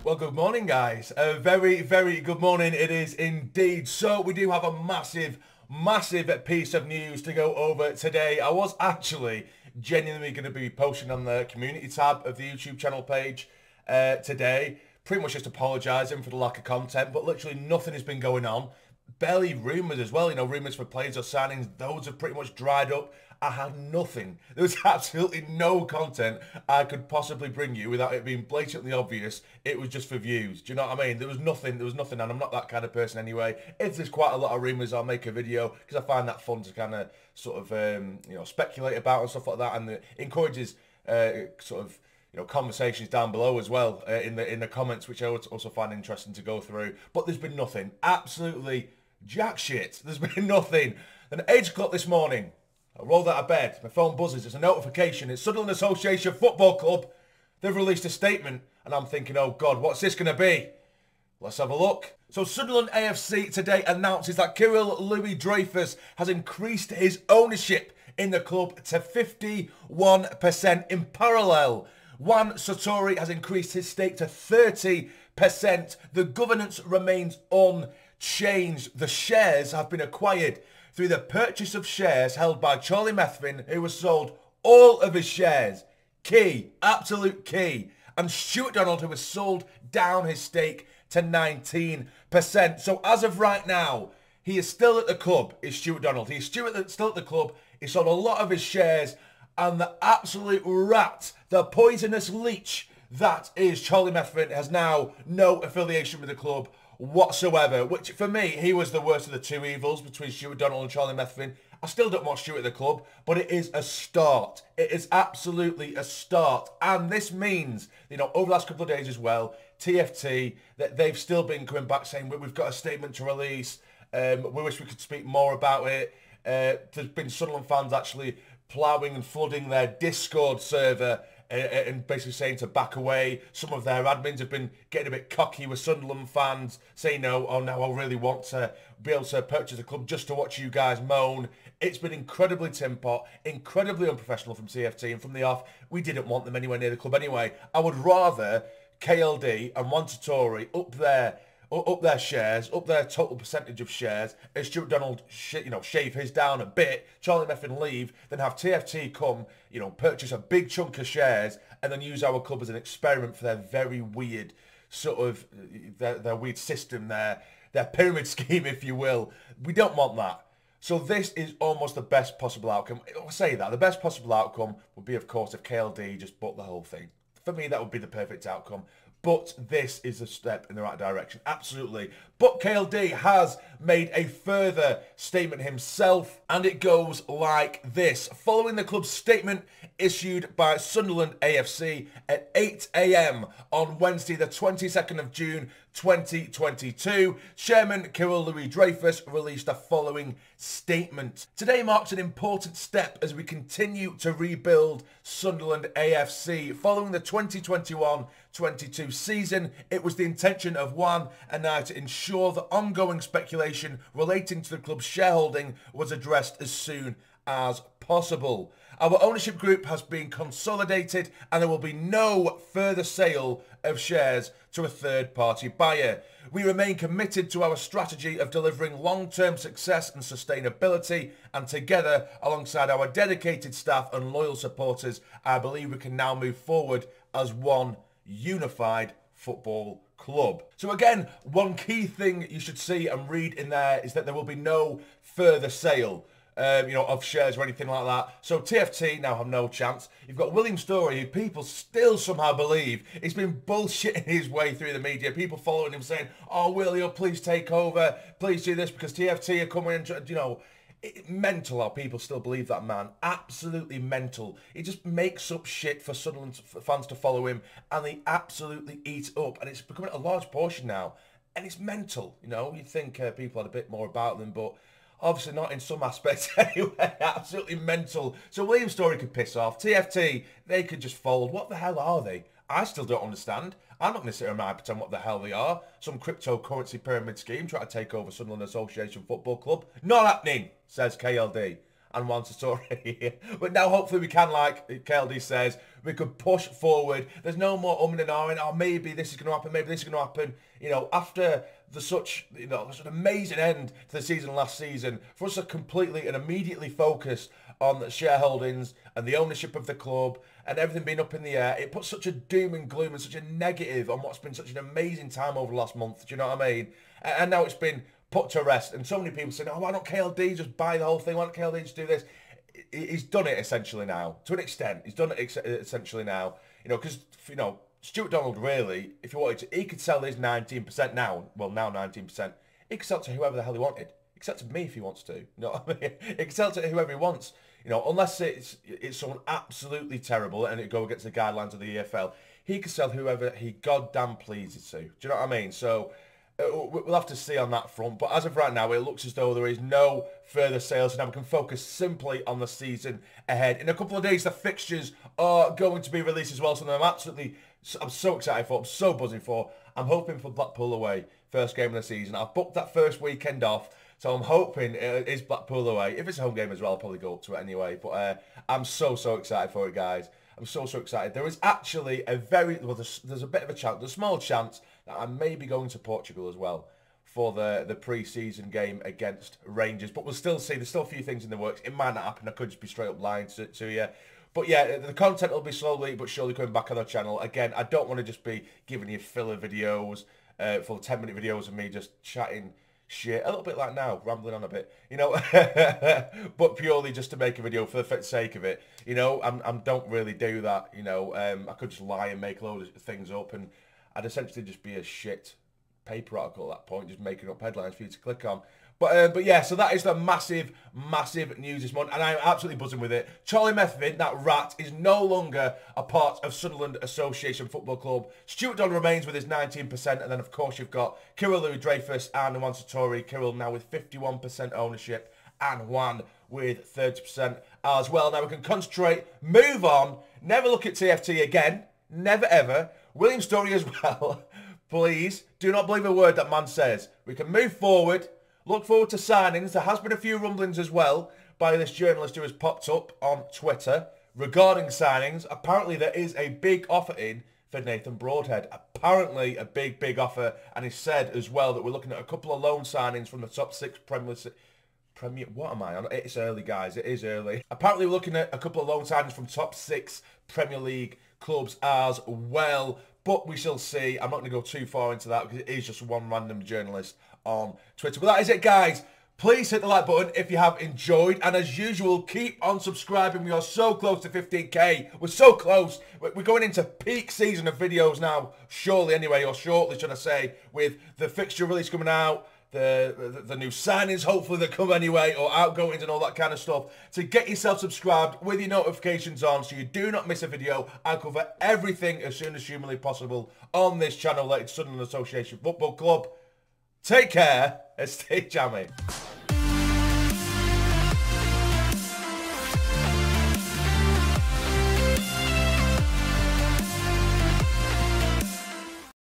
Well, good morning, guys. A very, very good morning. It is indeed. So we do have a massive piece of news to go over today. I was actually genuinely going to be posting on the community tab of the YouTube channel page today. Pretty much just apologising for the lack of content, but literally nothing has been going on. Barely rumours as well, rumours for players or signings, those have pretty much dried up. I had nothing. There was absolutely no content I could possibly bring you without it being blatantly obvious. It was just for views. Do you know what I mean? There was nothing, and I'm not that kind of person anyway. If there's quite a lot of rumours, I'll make a video because I find that fun to kind of sort of, speculate about and stuff like that, and it encourages conversations down below as well in the comments, which I also find interesting to go through. But there's been nothing. Absolutely jack shit. There's been nothing. Then at 8 o'clock this morning, I rolled out of bed, my phone buzzes, it's a notification, it's Sunderland Association Football Club. They've released a statement, and I'm thinking, oh God, what's this going to be? Let's have a look. So Sunderland AFC today announces that Kirill Louis-Dreyfus has increased his ownership in the club to 51%. In parallel, Juan Sartori has increased his stake to 30%. The governance remains unchanged. The shares have been acquired through the purchase of shares held by Charlie Methven, who has sold all of his shares. Key, absolute key. And Stuart Donald, who has sold down his stake to 19%. So as of right now, he is still at the club, is Stuart Donald. He's still at the club. He sold a lot of his shares. And the absolute rat, the poisonous leech that is Charlie Methven, has now no affiliation with the club whatsoever, which for me, he was the worst of the two evils between Stuart Donald and Charlie Methven. I still don't want Stuart at the club, but it is a start. It is absolutely a start. And this means, over the last couple of days as well, TFT, that they've still been coming back saying, we've got a statement to release. We wish we could speak more about it. There's been Sunderland fans actually ploughing and flooding their Discord server and basically saying to back away. Some of their admins have been getting a bit cocky with Sunderland fans, saying, no, oh no, I really want to be able to purchase the club just to watch you guys moan. It's been incredibly tin pot, incredibly unprofessional from CFT, and from the off, we didn't want them anywhere near the club anyway. I would rather KLD and Juan Sartori up their shares, up their total percentage of shares, as Stuart Donald, shave his down a bit, Charlie Methven leave, then have TFT come, purchase a big chunk of shares, and then use our club as an experiment for their very weird sort of, their weird system, their pyramid scheme, if you will. We don't want that. So this is almost the best possible outcome. I'll say that. The best possible outcome would be, of course, if KLD just bought the whole thing. For me, that would be the perfect outcome. But this is a step in the right direction, absolutely. But KLD has made a further statement himself, and it goes like this. Following the club's statement issued by Sunderland AFC at 8 AM on Wednesday, the 22nd of June, 2022, Chairman Kirill Louis-Dreyfus released the following statement. Today marks an important step as we continue to rebuild Sunderland AFC. Following the 2021-22 season, it was the intention of Juan and I to ensure that ongoing speculation relating to the club's shareholding was addressed as soon as possible. Our ownership group has been consolidated and there will be no further sale of shares to a third-party buyer. We remain committed to our strategy of delivering long-term success and sustainability, and together, alongside our dedicated staff and loyal supporters, I believe we can now move forward as one unified football club. So again, one key thing you should see and read in there is that there will be no further sale of shares or anything like that. So TFT now have no chance. You've got William Story, who people still somehow believe he's been bullshitting his way through the media. People following him saying, oh, William, please take over. Please do this because TFT are coming in. Mental how people still believe that man. Absolutely mental. He just makes up shit for Sunderland fans to follow him, and they absolutely eat up. And it's becoming a large portion now. And it's mental, You'd think people had a bit more about them, but obviously not in some aspects anyway. Absolutely mental. So William Story could piss off. TFT, they could just fold. What the hell are they? I still don't understand. I'm not going to sit around and pretend what the hell they are. Some cryptocurrency pyramid scheme trying to take over Sunderland Association Football Club. Not happening, says KLD. and Juan Sartori. But now hopefully we can, like KLD says, we could push forward. There's no more umming and ahhing, oh, maybe this is going to happen, maybe this is going to happen. You know, after such an amazing end to the season last season, for us to completely and immediately focus on the shareholdings and the ownership of the club and everything being up in the air, it puts such a doom and gloom and such a negative on what's been such an amazing time over the last month. Do you know what I mean? And now it's been put to rest, and so many people saying, oh, why don't KLD just buy the whole thing? Why don't KLD just do this? He's done it essentially now, to an extent. He's done it essentially now, you know, because, you know, Stuart Donald really, if he wanted to, he could sell his 19% now, well, now 19%, he could sell it to whoever the hell he wanted, except to me if he wants to, you know what I mean? He can sell it to whoever he wants, you know, unless it's someone absolutely terrible and it go against the guidelines of the EFL, he can sell whoever he goddamn pleases to, do you know what I mean? So, we'll have to see on that front, but as of right now, it looks as though there is no further sales, and now we can focus simply on the season ahead. In a couple of days, the fixtures are going to be released as well, so I'm so excited for, I'm so buzzing for. I'm hoping for Blackpool away, first game of the season. I've booked that first weekend off, so I'm hoping it is Blackpool away. If it's a home game as well, I'll probably go up to it anyway, but I'm so excited for it, guys. I'm so excited. There is actually there's a bit of a chance, a small chance, that I may be going to Portugal as well for the pre-season game against Rangers. But we'll still see. There's still a few things in the works. It might not happen. I could just be straight up lying to you. But yeah, the content will be slowly but surely coming back on the channel. Again, I don't want to just be giving you filler videos, full 10-minute videos of me just chatting shit, a little bit like now, rambling on a bit, you know, but purely just to make a video for the sake of it, you know. I don't really do that, you know. I could just lie and make loads of things up, and I'd essentially just be a shit paper article at that point, just making up headlines for you to click on. But yeah, so that is the massive news this month, and I'm absolutely buzzing with it. Charlie Methvin, that rat, is no longer a part of Sunderland Association Football Club. Stuart Donald remains with his 19%, and then of course you've got Kirill Louis-Dreyfus and Juan Sartori. Kirill now with 51% ownership, and Juan with 30% as well. Now we can concentrate, move on, never look at TFT again, never ever. William Story as well. Please do not believe a word that man says. We can move forward. Look forward to signings. There has been a few rumblings as well by this journalist who has popped up on Twitter regarding signings. Apparently there is a big offer in for Nathan Broadhead. Apparently a big offer, and he said as well that we're looking at a couple of loan signings from the top 6 Premier. What am I on? It's early, guys. It is early. Apparently we're looking at a couple of loan signings from top 6 Premier League clubs as well. But we shall see. I'm not going to go too far into that because it is just one random journalist on Twitter. But that is it, guys. Please hit the like button if you have enjoyed. And as usual, keep on subscribing. We are so close to 15k. We're so close. We're going into peak season of videos now. Surely, anyway, or shortly, should I say, with the fixture release coming out. The new signings, hopefully, that come anyway, or outgoings and all that kind of stuff. To get yourself subscribed with your notifications on so you do not miss a video. I cover everything as soon as humanly possible on this channel related to Sunderland Association Football Club. Take care and stay jammy.